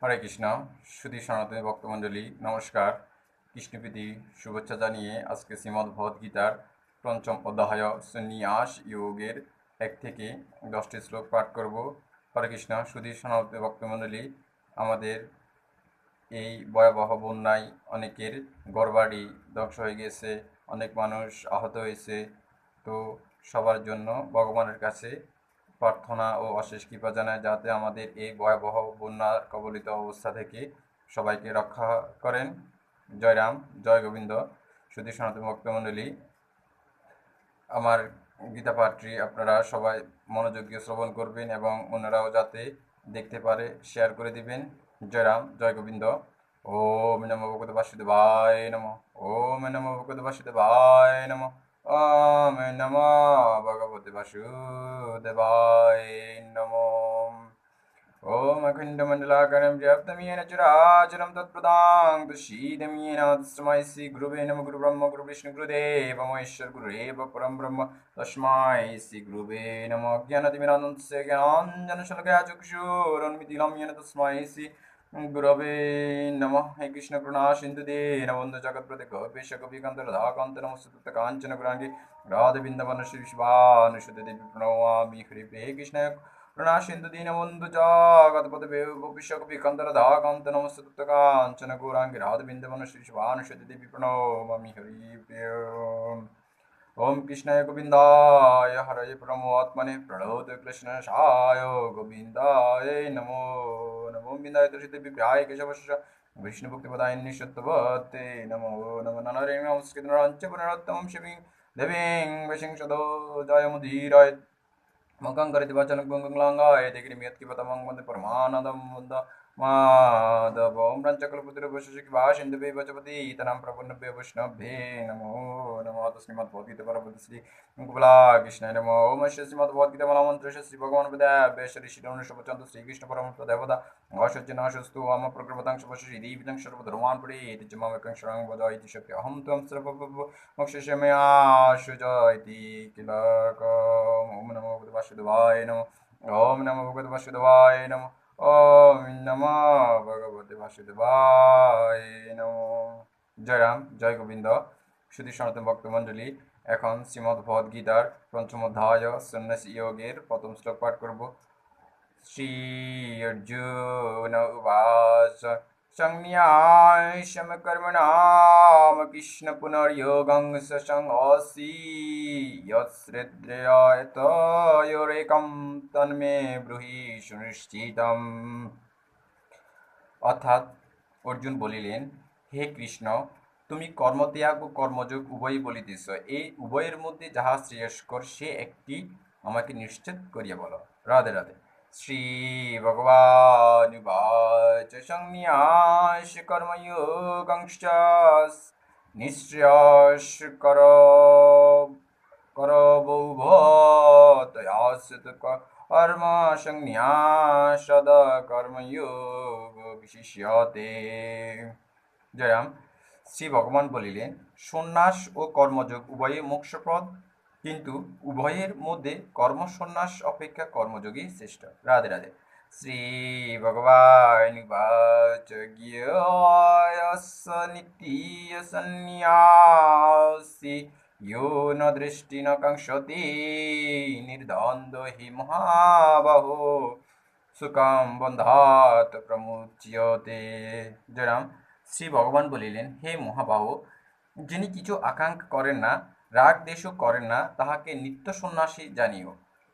হরে কৃষ্ণ। সুধী সনাতনী ভক্তমণ্ডলী নমস্কার। কৃষ্ণপ্রীতি শুভেচ্ছা জানিয়ে আজকে শ্রীমদ্ ভগবদ্গীতার পঞ্চম অধ্যায় সন্ন্যাস যোগের 1 থেকে 10টি শ্লোক পাঠ করব। হরে কৃষ্ণ। সুধী সনাতনী ভক্তমণ্ডলী, আমাদের এই ভয়াবহ বন্যায় অনেকের ঘরবাড়ি ধ্বংস হয়ে গেছে, অনেক মানুষ আহত হয়েছে। তো সবার জন্য ভগবানের কাছে প্রার্থনা ও অশেষ কৃপা জানায় যাতে আমাদের এই ভয়াবহ বন্যার কবলিত অবস্থা থেকে সবাইকে রক্ষা করেন। জয় রাম, জয় গোবিন্দ। সুধী সনাতন ভক্তমণ্ডলী, আমার গীতা পাঠটি আপনারা সবাই মনোযোগ দিয়ে শ্রবণ করবেন এবং অন্যরাও যাতে দেখতে পারে শেয়ার করে দিবেন। জয় রাম, জয় গোবিন্দ। ওম নমো ভগবতে বাসুদেবায় নমঃ। ওম নমো ভগবতে বাসুদেবায় নমঃ। ওম নমো ভগবতে বাসুদেবায় নমঃ। ओम अखंडमंडलाकारं व्याप्तं येन चराचरं तत्पदां दशीदं येन तस्मै श्री गुरुवे नमः। गुरुब्रह्म गुरुविष्णु गुरुदेवो महेश्वर गुरुरेव परं ब्रह्म तस्मै श्री गुरुवे नमः। ज्ञानतिमिरान्धस्य ज्ञानाञ्जनशलाकया चक्षुरुन्मीलितं येन तस्मै श्री गुरवे नमः। हे कृष्ण करुणा सिन्धु दीनबन्धु जगत्पते गोपेश गोपीकान्त राधाकान्त नमस्ते काञ्चन गौराङ्गी राधेबिन्दवनश्री विश्वानुसुते देवी प्रणमामि हरिप्रिये। हे कृष्ण करुणा सिन्धु दीनबन्धु जगत्पते गोपेश गोपीकान्त राधाकान्त नमस्ते काञ्चन गौराङ्गी राधेबिन्दवनश्री विश्वानुसुते देवी प्रणमामि हरिप्रिये। ओम कृष्णाय गोविंदाय हरये परमात्मने प्रणोद कृष्णशाय गोविंदाय नमो नमो बिंदाय तुलसीदेव्याय केशवस्य विष्णुभक्तिपदाय निःशब्दवते नमो नमो नरहरि नमस्कृतं पुनरुत्तमं शिवीं देवीं वैशंसदो जयमुदीराय मकं करति वचनं गुङ्गुङ्लाङ्गाय देगिरिमियत्किपतमं वन्दे परमानन्दं वन्द माधवं रञ्चकल्पतरुभुषिकिभाषिन्दुभे वचपतीतरां प्रपन्नभ्यो वैष्णवभ्ये नमो नमः। श्रीमद्भगवद्गीता श्री कृष्णाय नमः। ओम श्रीमद्भगवद्गीता महामन्त्रस्य श्रीभगवान् श्री श्रीरमणशपचन्द्र श्रीकृष्ण परमहंसदेवता वासुजनाशस्तु वाम प्रकृपतां शुभश्रीदेवितं सर्वधर्मान् पठेत् च मामेकं शरणं व्रज इति शक्य अहं त्वं सर्वमोक्षस्य मया शुच इति किल ओम नमो भगवते वासुदेवाय नमः। ओम नमो भगवते वासुदेवाय नमः। ओम नमो भगवते वासुदेवाय नमः। জয় রাম, জয় গোবিন্দ। সুধী সনাতন ভক্তমণ্ডলী, এখন শ্রীমদ্ ভগবদ্গীতার পঞ্চম অধ্যায় সন্ন্যাসী যোগের প্রথম শ্লোক পাঠ করব। শ্রী অর্জুন উবাচ সংন্যাসম কর্মণাম কৃষ্ণ পুনর্যোগং সসংসি যৎশ্রদ্ধেয়তয়োরেকং তন্মে ব্রূহি সুনিশ্চিতম। অর্থাৎ অর্জুন বলিলেন, হে কৃষ্ণ, তুমি কর্মত্যাগ ও কর্মযোগ উভয়ই বলিতেছ। এই উভয়ের মধ্যে যাহা শ্রেয়স্কর সে একটি আমাকে নিশ্চিত করিয়া বলো। রাধে রাধে। শ্রী ভগবানুবাচ সংন্যাস কর্মযোগংশ্চ নিঃশ্রেয়স করবৌভতয়াসত কর্ম সংন্যাসদ কর্মযোগ বিশিষ্যতে। জয়রাম। শ্রী ভগবান বলিলেন, সন্ন্যাস ও কর্মযোগ উভয়ে মোক্ষপ্রদ, কিন্তু উভয়ের মধ্যে কর্মসন্ন্যাস অপেক্ষা কর্মযোগী শ্রেষ্ঠ। রাধে রাধে। শ্রী ভগবান উবাচ জ্ঞেয়স্য নিত্যঃ সন্ন্যাসী यो न दृष्टि न कांक्षति निर्द्वन्द्व हि महाबाहो सुखं बन्धात् प्रमुच्यते। জয়রাম। শ্রী ভগবান বলিলেন, হে মহাবাহ, যিনি কিছু আকাঙ্ক্ষা করেন না, রাগ দেশও করেন না, তাহাকে নিত্য সন্ন্যাসী জানিও।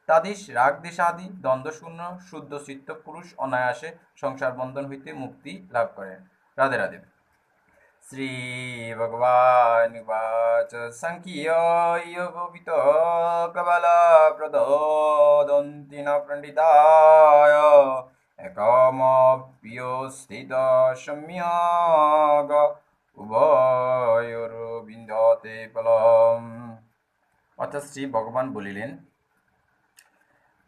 তাদেশ রাগ দেশাদি দ্বন্দ্বশূন্য শুদ্ধ চিত্ত পুরুষ অনায়াসে সংসার বন্ধন হইতে মুক্তি লাভ করেন। রাধে রাধে। শ্রী ভগবানুবাচ সংখ্যো যোগোপিতো কবলপ্রদোদন্তি ন পণ্ডিতায় একমপ্যস্থিত সম্যগ উভয়োর্বিন্দতে ফলম। অর্থাৎ শ্রী ভগবান বলিলেন,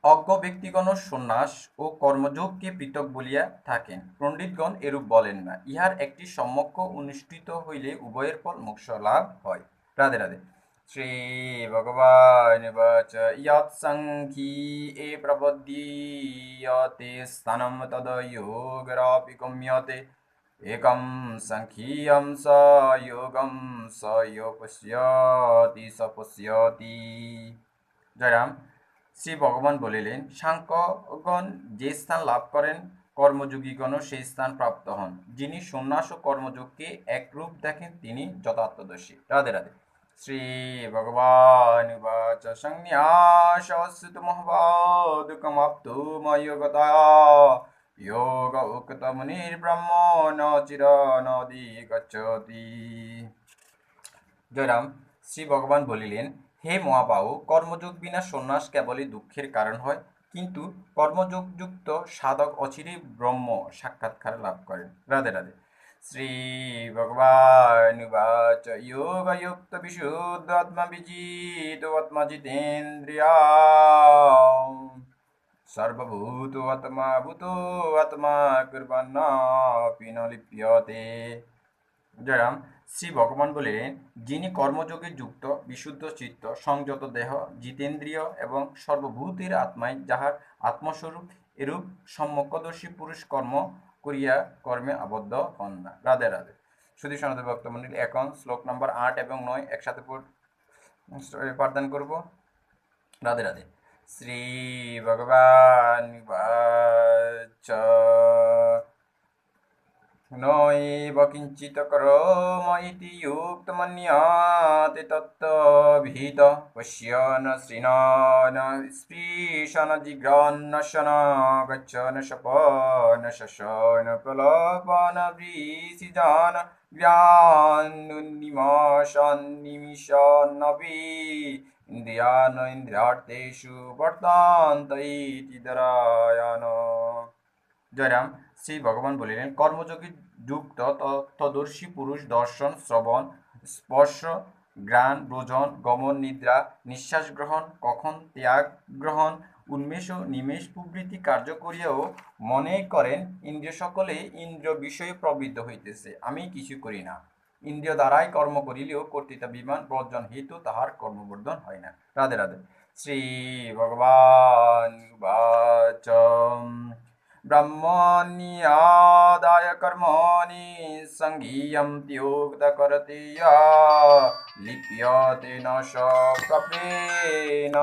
অজ্ঞ ব্যক্তিগণ সন্ন্যাস ও কর্মযোগকে পৃথক বলিয়া থাকেন, পণ্ডিতগণ এরূপ বলেন না। ইহার একটি সম্যক অনুষ্ঠিত হইলে উভয়ের ফল মোক্ষ লাভ হয়। রাধে রাধে। श्रीभगवानुवाच यत्सङ्ख्ये प्रपद्यते स्थानं तद्योगरापि गम्यते एकं सङ्ख्यं स योगं स यो पश्यति स पश्यति। জয়রাম। শ্রী ভগবান বলিলেন, সাংখ্যগণ যে স্থান লাভ করেন, কর্মযোগীগণও সেই স্থান প্রাপ্ত হন। যিনি সন্ন্যাস ও কর্মযোগকে একরূপ দেখেন, তিনি যথার্থদর্শী। রাধে রাধে। শ্রী ভগবান উবাচ সংন্যাসস্তু মহবাদুকমাপ্তুময়োগতা যোগ উক্ত মুনির্ব্রহ্ম ন চিরনধিগচ্ছতি। জয়রাম। শ্রী ভগবান বলিলেন, হে মহাবাহু, কর্মযোগ বিনা সন্ন্যাস কেবলই দুঃখের কারণ হয়, কিন্তু কর্মযোগযুক্ত সাধক অচিরেই ব্রহ্ম সাক্ষাৎকার লাভ করেন। রাধে রাধে। শ্রী ভগবান উবাচ যোগযুক্ত বিশুদ্ধাত্মা বিজিত আত্মা জিতেন্দ্রিয়া সর্বভূত আত্মা ভূত আত্মা কুর্বান্নাপি ন লিপ্যতে। জয়রাম। শ্রী ভগবান বলিলেন, যিনি কর্মযোগে যুক্ত, বিশুদ্ধ চিত্ত, সংযত দেহ, জিতেন্দ্রিয় এবং সর্বভূতের আত্মায় যাহার আত্মস্বরূপ, এরূপ সম্যকদর্শী পুরুষ কর্ম করিয়া কর্মে আবদ্ধ হন না। রাধে রাধে। শুধু সনাতন ভক্তমণ্ডলী, এখন শ্লোক নম্বর 8 এবং 9 একসাথে পাঠদান করব। রাধে রাধে। শ্রী ভগবান বাচ নৈব কিঞ্চিৎ কর্ম ইতি যুক্তমন্যাতে তত্ত্বভিত পশ্যন শৃণন স্পৃশন জিঘ্রাণ শন গচ্ছন শপন শশন প্রলোভন বৃষিজান জ্ঞানোন্নিমেষান নিমিষন্নপি ইন্দ্রিয়ান ইন্দ্রিয়ার্থেষু বর্তন্ত ইতি নারায়ণ। জয়রাম। শ্রী ভগবান বলিলেন, কর্মযোগী যুক্ত তত্ত্বদর্শী পুরুষ দর্শন, শ্রবণ, স্পর্শ, ঘ্রাণ, ভোজন, গমন, নিদ্রা, নিঃশ্বাস গ্রহণ, কখন, ত্যাগ, গ্রহণ, উন্মেষ ও নিমেষ প্রভৃতি কার্য করিয়াও মনে করেন ইন্দ্রিয় সকলেই ইন্দ্রিয় বিষয়ে প্রবৃত্ত হইতেছে, আমি কিছু করি না। ইন্দ্রিয় দ্বারাই কর্ম করিলেও কর্তৃত্বাভিমান বর্জন হেতু তাহার কর্মবর্ধন হয় না। রাধে রাধে। শ্রী ভগবান বাচ ব্রহ্মণ্যাদায় কর্মণি সঙ্গীয়ম ত্যোক্তকরতে ইয়া লিপ্যতে ন স প্রাপ্যেন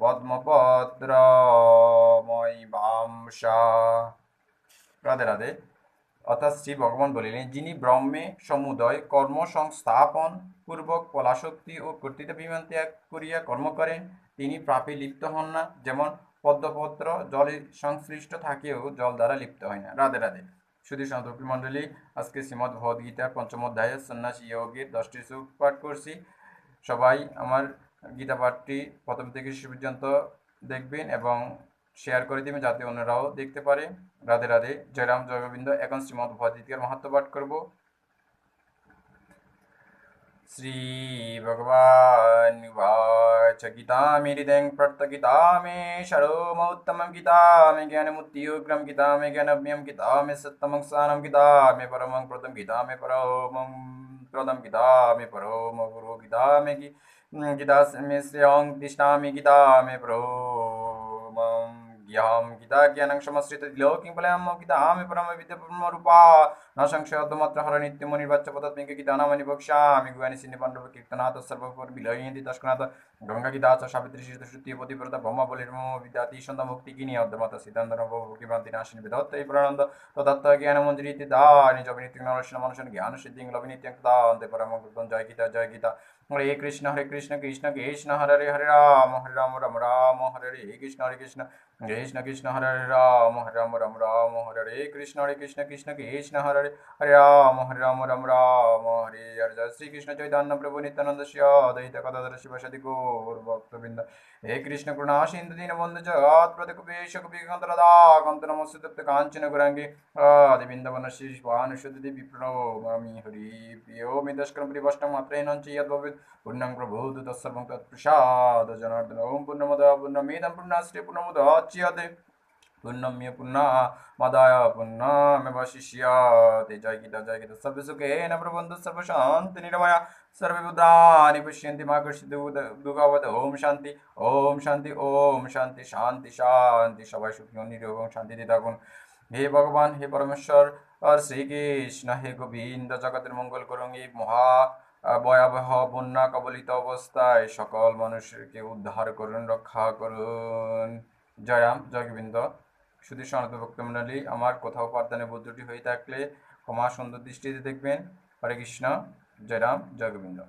পদ্মপত্রময়ীবাংসা। রাধে রাধে। অর্থাৎ শ্রী ভগবান বলিলেন, যিনি ব্রহ্মে সমুদয় কর্ম সংস্থাপন পূর্বক ফলাসক্তি ও কর্তৃত্বাভিমান ত্যাগ করিয়া কর্ম করেন, তিনি পাপে লিপ্ত হন না। যেমন পদ্মপত্র জলে সংশ্লিষ্ট থাকেও জল দ্বারা লিপ্ত হয় না। রাধে রাধে। শুধু সন্তোষী মণ্ডলী, আজকে শ্রীমদ্ ভগবদ্গীতার 5ম অধ্যায়ে সন্ন্যাসী যোগের 10টি শ্লোক পাঠ করছি। সবাই আমার গীতা পাঠটি প্রথম থেকে শেষ পর্যন্ত দেখবেন এবং শেয়ার করে দেবেন, যাতে অন্যরাও দেখতে পারে। রাধে রাধে। জয়রাম, জয় গোবিন্দ। এখন শ্রীমদ্ ভগবদ্গীতার মাহাত্ম্য পাঠ করব। শ্রী ভগবান উবাচ গীতামে হৃদয়ং প্রর্ত গীতামে সারমৌত্তমং গীতামে জ্ঞানমুত্তিউগ্রম গীতামে জ্ঞানব্যম গীতামে সত্যমং সারম গীতামে পরমং প্রদম গীতামে পরমং প্রদম গীতামে পরম গুরু গীতামে গীতামে শ্রেয়ং তিষ্ঠামি গীতামে পরমং জ্ঞাম গীতা জ্ঞানং সমশ্রিত লোকিং ফলম গীতামে পরম বিদ্যা न संशयोऽद्वमात्र हर नित्यमो निर्वाच्य पदत्मिके गीतानामनि वक्ष्यामि गुहानि सिन्धि पाण्डव कीर्तनाथ सर्वपुर विलयन्ति तस्कनाथ गंगा गीता च सावित्री श्रुति पतिव्रता ब्रह्म बलिर्मो विद्याति छन्द मुक्ति किनि अद्वमात्र सिद्धान्त भक्तिभ्रान्ति नाशिनि वेदात्तै प्रणन्द तदत्त ज्ञानमञ्जरीति दानि जप नित्यं नरस्य मनुष्यं ज्ञान सिद्धिं लभि नित्यं तदान्ते परमं कृतं जय गीता हरे कृष्ण कृष्ण कृष्ण हरे हरे राम राम राम हरे कृष्ण कृष्ण कृष्ण हरे राम राम हरे कृष्ण कृष्ण कृष्ण हरे हरे राम राम हरे हरे। जय श्री कृष्ण चैतन्य प्रभु नित्यानंद श्री अद्वैत गदाधर शिवासादि गौर भक्तवृंद। हे कृष्ण करुणा सिंधु दीनबंधु जगत्पते गोपीश गोपीकांत राधा कांत नमस्ते तप्त कांचन गौरांगी राधे वृंदावन श्री भानुसुते देवी प्रणमामि हरि प्रियो मिदस्करं परिवष्टं मात्रेण च यद्भवेत् पुण्यं प्रभुः तत्सर्वं तत्प्रसाद जनार्दन। ओम पूर्णमदः पूर्णमिदं पूर्णात् पूर्णमुदच्यते पुण्यम्य पुण्यमादाय पुण्यमेवावशिष्यते। जय गीता सर्वे सुखेन प्रबन्धु सर्वशान्ति निरमया सर्वे भद्राणि पश्यन्ति मा कश्चित् दुःखभाग्। ओम शांति ओम शांति शांति शांति। সবাই সুখী ও নিরোগ এবং শান্তিতে থাকুন। হে ভগবান, হে পরমেশ্বর আর শ্রীকৃষ্ণ, হে গোবিন্দ, জগতের মঙ্গল করুন। এই মহা ভয়াবহ বন্যা কবলিত অবস্থায় সকল মানুষকে উদ্ধার করুন, রক্ষা করুন। জয় রাম, জয় গোবিন্দ। শুধু সনাতন ভক্তমণ্ডলী, আমার কোথাও পাঠদানে ভুল ত্রুটি হয়ে থাকলে ক্ষমা সুন্দর দৃষ্টিতে দেখবেন। হরে কৃষ্ণ, জয় রাম, জয় গোবিন্দ।